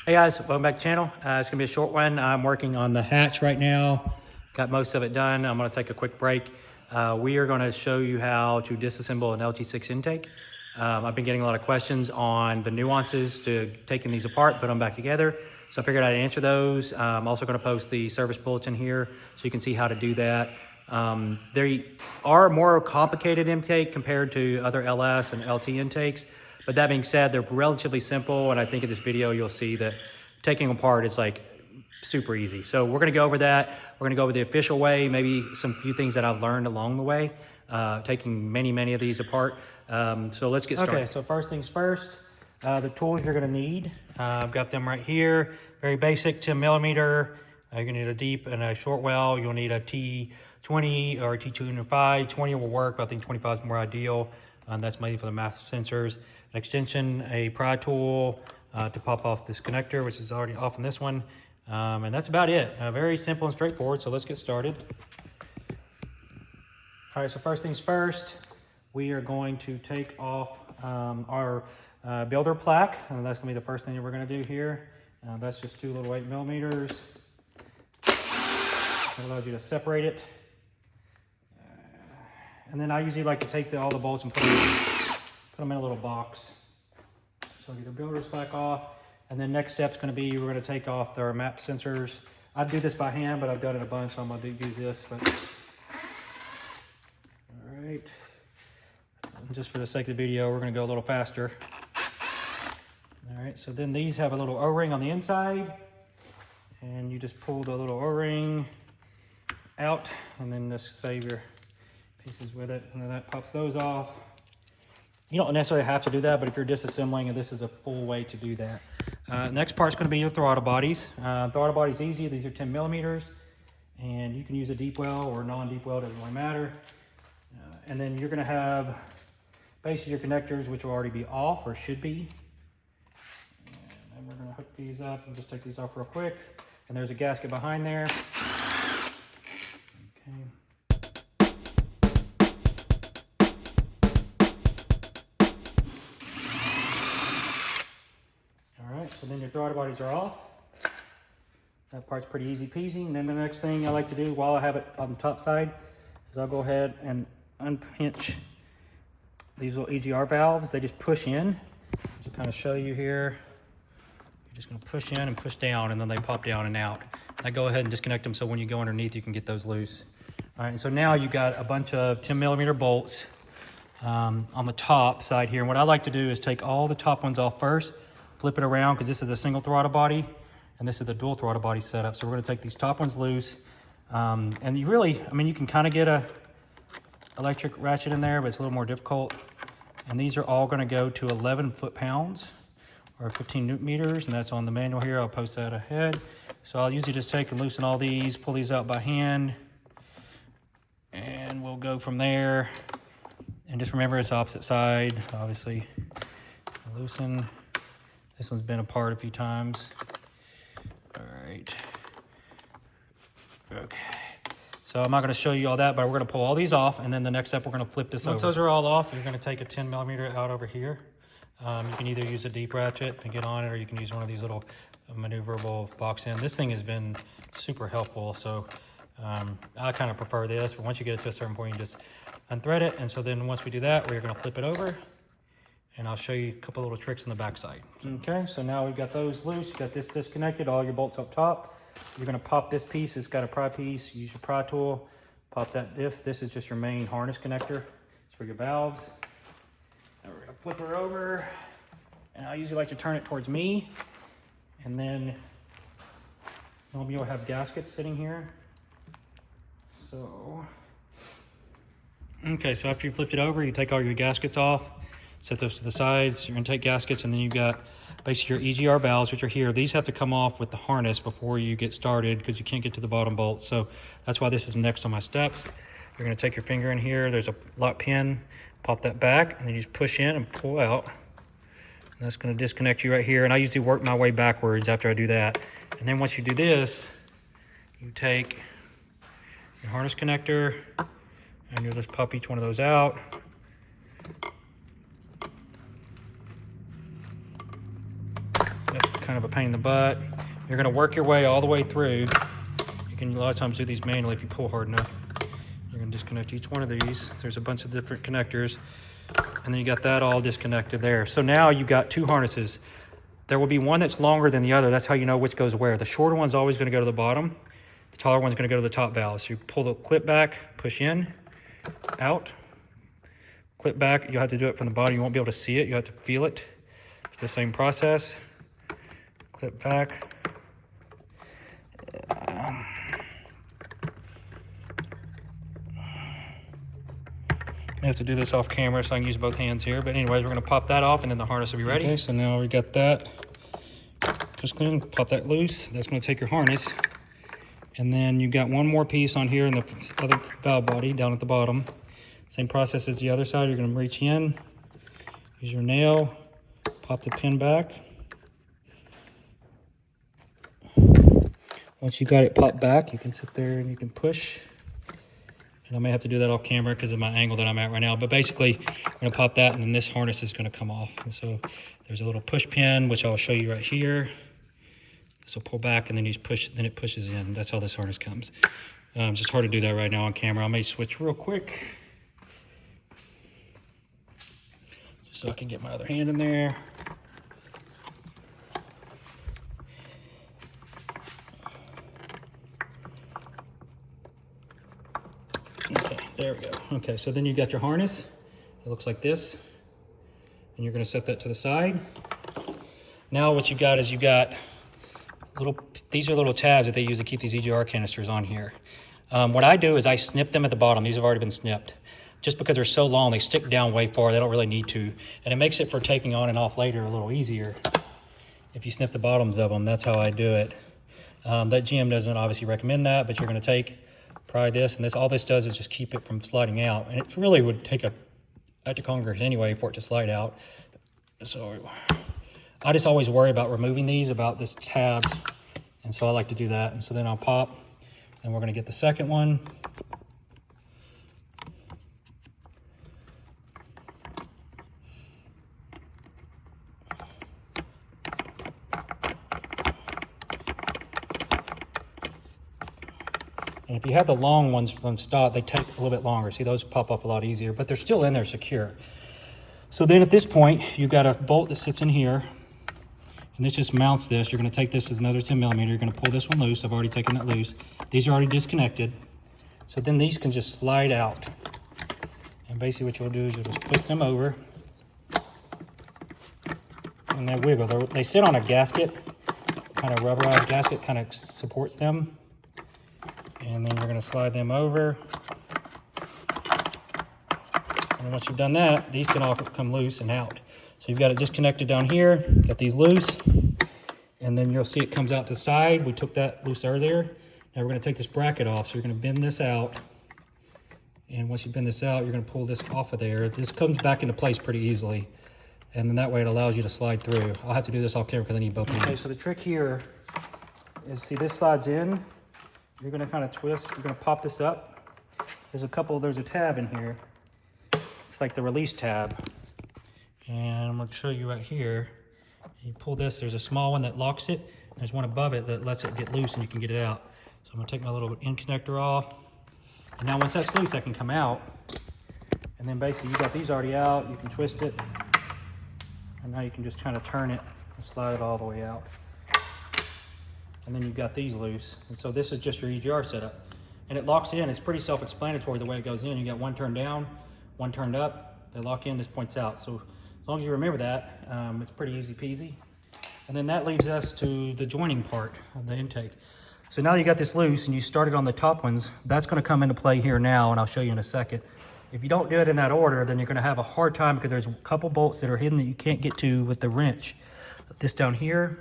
Hey guys, welcome back to the channel. It's gonna be a short one. I'm working on the hatch right now. Got most of it done. I'm gonna take a quick break. We are gonna show you how to disassemble an LT6 intake. I've been getting a lot of questions on the nuances to taking these apart, put them back together. So I figured I'd answer those. I'm also gonna post the service bulletin here so you can see how to do that. They are more complicated intake compared to other LS and LT intakes. But that being said, they're relatively simple, and I think in this video you'll see that taking them apart is like super easy. So we're gonna go over that. We're gonna go over the official way, maybe some few things that I've learned along the way, taking many of these apart. So let's get started. Okay, so first things first, the tools you're gonna need. I've got them right here. Very basic, 10 millimeter. You're gonna need a deep and a short well. You'll need a T20 or a T205. 20 will work, but I think 25 is more ideal. That's mainly for the math sensors. An extension, a pry tool to pop off this connector, which is already off on this one. And that's about it. Very simple and straightforward, so let's get started. All right, so first things first, we are going to take off our builder plaque. And that's gonna be the first thing that we're gonna do here. That's just two little 8 millimeters. It allows you to separate it. And then I usually like to take all the bolts and put them in a little box. So get the builder's plaque off. And then next step's gonna be, we're gonna take off our map sensors. I do this by hand, but I've done it a bunch, so I'm gonna use this. But all right. And just for the sake of the video, we're gonna go a little faster. All right, so then these have a little O-ring on the inside. And you just pull the little O-ring out, and then just save your pieces with it, and then that pops those off. You don't necessarily have to do that, but if you're disassembling, this is a full way to do that. Next part's going to be your throttle bodies. Throttle body's easy. These are 10 millimeters, and you can use a deep well or non-deep well, doesn't really matter. And then you're going to have basically your connectors, which will already be off or should be. And we're going to hook these up and just take these off real quick. And there's a gasket behind there. Okay. All right, so then your throttle bodies are off. That part's pretty easy peasy. And then the next thing I like to do while I have it on the top side is I'll go ahead and unpinch these little EGR valves. They just push in. To kind of show you here, you're just gonna push in and push down, and then they pop down and out. I go ahead and disconnect them so when you go underneath, you can get those loose. All right, so now you've got a bunch of 10 millimeter bolts on the top side here. And what I like to do is take all the top ones off first, flip it around, because this is a single throttle body, and this is the dual throttle body setup. So we're gonna take these top ones loose. And you really, I mean, you can kind of get a electric ratchet in there, but it's a little more difficult. And these are all gonna go to 11 foot-pounds or 15 newton meters, and that's on the manual here. I'll post that ahead. So I'll usually just take and loosen all these, pull these out by hand, and we'll go from there. And just remember it's opposite side, obviously. Loosen. This one's been apart a few times. All right. Okay. So I'm not gonna show you all that, but we're gonna pull all these off, and then the next step, we're gonna flip this over. Once those are all off, you're gonna take a 10 millimeter out over here. You can either use a deep ratchet to get on it, or you can use one of these little maneuverable box ends. This thing has been super helpful, so I kind of prefer this, but once you get it to a certain point, you just unthread it. And so then once we do that, we're gonna flip it over, and I'll show you a couple little tricks on the back side. Okay, so now we've got those loose. You got this disconnected, all your bolts up top. You're gonna pop this piece. It's got a pry piece. Use your pry tool. Pop that. This is just your main harness connector. It's for your valves. And we're gonna flip her over. And I usually like to turn it towards me. And then normally you'll have gaskets sitting here. So, okay, so after you flipped it over, you take all your gaskets off, set those to the sides, your intake gaskets, and then you've got basically your EGR valves, which are here. These have to come off with the harness before you get started because you can't get to the bottom bolts. So that's why this is next on my steps. You're gonna take your finger in here, there's a lock pin, pop that back, and then you just push in and pull out. And that's gonna disconnect you right here. And I usually work my way backwards after I do that. And then once you do this, you take your harness connector and you'll just pop each one of those out. kind of a pain in the butt. You're gonna work your way all the way through. You can a lot of times do these manually if you pull hard enough. You're gonna disconnect each one of these. There's a bunch of different connectors. And then you got that all disconnected there. So now you got two harnesses. There will be one that's longer than the other. That's how you know which goes where. The shorter one's always gonna go to the bottom. The taller one's gonna go to the top valve. So you pull the clip back, push in, out, clip back. You'll have to do it from the bottom. You won't be able to see it. You have to feel it. It's the same process. Clip back. I have to do this off camera so I can use both hands here. But anyways, we're gonna pop that off and then the harness will be ready. Okay, so now we got that. Just gonna pop that loose. That's gonna take your harness. And then you got one more piece on here in the other valve body down at the bottom. Same process as the other side. You're gonna reach in, use your nail, pop the pin back. Once you got it popped back, you can sit there and you can push. And I may have to do that off camera because of my angle that I'm at right now. But basically, I'm gonna pop that and then this harness is gonna come off. And so there's a little push pin, which I'll show you right here. This will pull back and then you push, then it pushes in. That's how this harness comes. It's just hard to do that right now on camera. I may switch real quick. Just so I can get my other hand in there. Okay, there we go. Okay, so then you got your harness. It looks like this. And you're gonna set that to the side. Now what you got is you got these are little tabs that they use to keep these EGR canisters on here. What I do is I snip them at the bottom. These have already been snipped. Just because they're so long, they stick down way far. They don't really need to. And it makes it for taking on and off later a little easier. If you snip the bottoms of them, that's how I do it. That GM doesn't obviously recommend that, but you're gonna pry this, and all this does is just keep it from sliding out. And it really would take a act of Congress anyway for it to slide out. So I just always worry about removing these, about this tabs. And so I like to do that. And so then I'll pop, and we're gonna get the second one. And if you have the long ones from stock, they take a little bit longer. See, those pop up a lot easier, but they're still in there secure. So then at this point, you've got a bolt that sits in here, and this just mounts this. You're gonna take this as another 10 millimeter. You're gonna pull this one loose. I've already taken that loose. These are already disconnected. So then these can just slide out. And basically what you'll do is you'll just twist them over, and they wiggle. They sit on a gasket, kind of rubberized gasket, kind of supports them. And then you're gonna slide them over. And once you've done that, these can all come loose and out. So you've got it disconnected down here, got these loose, and then you'll see it comes out to the side. We took that loose earlier. Now we're gonna take this bracket off. So you're gonna bend this out. And once you bend this out, you're gonna pull this off of there. This comes back into place pretty easily. And then that way it allows you to slide through. I'll have to do this off camera because I need both of these. Okay, so the trick here is, see, this slides in. You're gonna kind of twist, you're gonna pop this up. There's a tab in here. It's like the release tab. And I'm gonna show you right here. You pull this, there's a small one that locks it. There's one above it that lets it get loose and you can get it out. So I'm gonna take my little end connector off. And now once that's loose, I can come out. And then basically you got these already out, you can twist it. And now you can just kind of turn it and slide it all the way out. And then you've got these loose. And so this is just your EGR setup. And it locks in. It's pretty self-explanatory the way it goes in. You got one turned down, one turned up. They lock in, this points out. So as long as you remember that, it's pretty easy peasy. And then that leaves us to the joining part of the intake. So now you got this loose and you started on the top ones. That's gonna come into play here now, and I'll show you in a second. If you don't do it in that order, then you're gonna have a hard time because there's a couple bolts that are hidden that you can't get to with the wrench. This down here,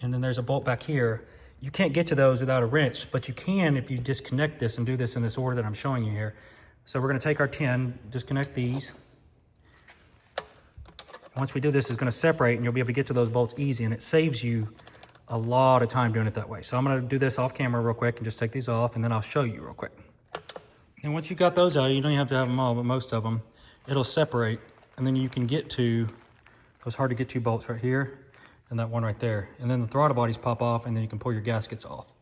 and then there's a bolt back here. You can't get to those without a wrench, but you can if you disconnect this and do this in this order that I'm showing you here. So we're gonna take our 10, disconnect these. Once we do this, it's gonna separate and you'll be able to get to those bolts easy, and it saves you a lot of time doing it that way. So I'm gonna do this off camera real quick and just take these off, and then I'll show you real quick. And once you got those out, you don't have to have them all, but most of them, it'll separate, and then you can get to those hard to get to bolts right here. and that one right there. And then the throttle bodies pop off, and then you can pull your gaskets off.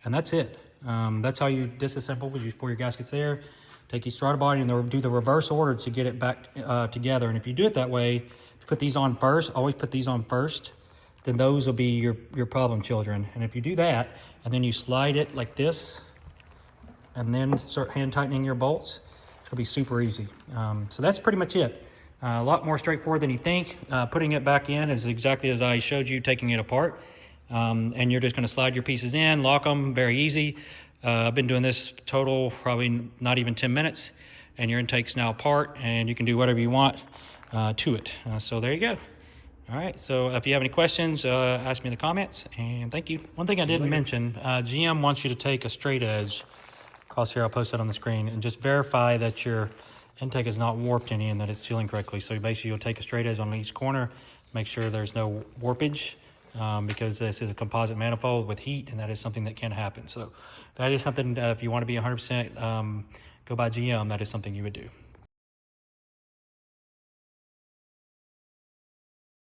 And that's it. That's how you disassemble. You just pull your gaskets there, take each throttle body, and they'll do the reverse order to get it back together. And if you do it that way, put these on first, always put these on first, then those will be your problem children. And if you do that, and then you slide it like this, and then start hand tightening your bolts, it'll be super easy. So that's pretty much it. A lot more straightforward than you think. Putting it back in is exactly as I showed you, taking it apart. And you're just gonna slide your pieces in, lock them, very easy. I've been doing this total probably not even 10 minutes, and your intake's now apart, and you can do whatever you want to it. So there you go. All right, so if you have any questions, ask me in the comments, and thank you. One thing I didn't mention, GM wants you to take a straight edge across here. I'll post that on the screen, and just verify that your intake is not warped any and that it's sealing correctly. So basically you'll take a straight edge on each corner, make sure there's no warpage, because this is a composite manifold with heat, and that is something that can happen. So that is something, if you want to be 100% go by GM, that is something you would do.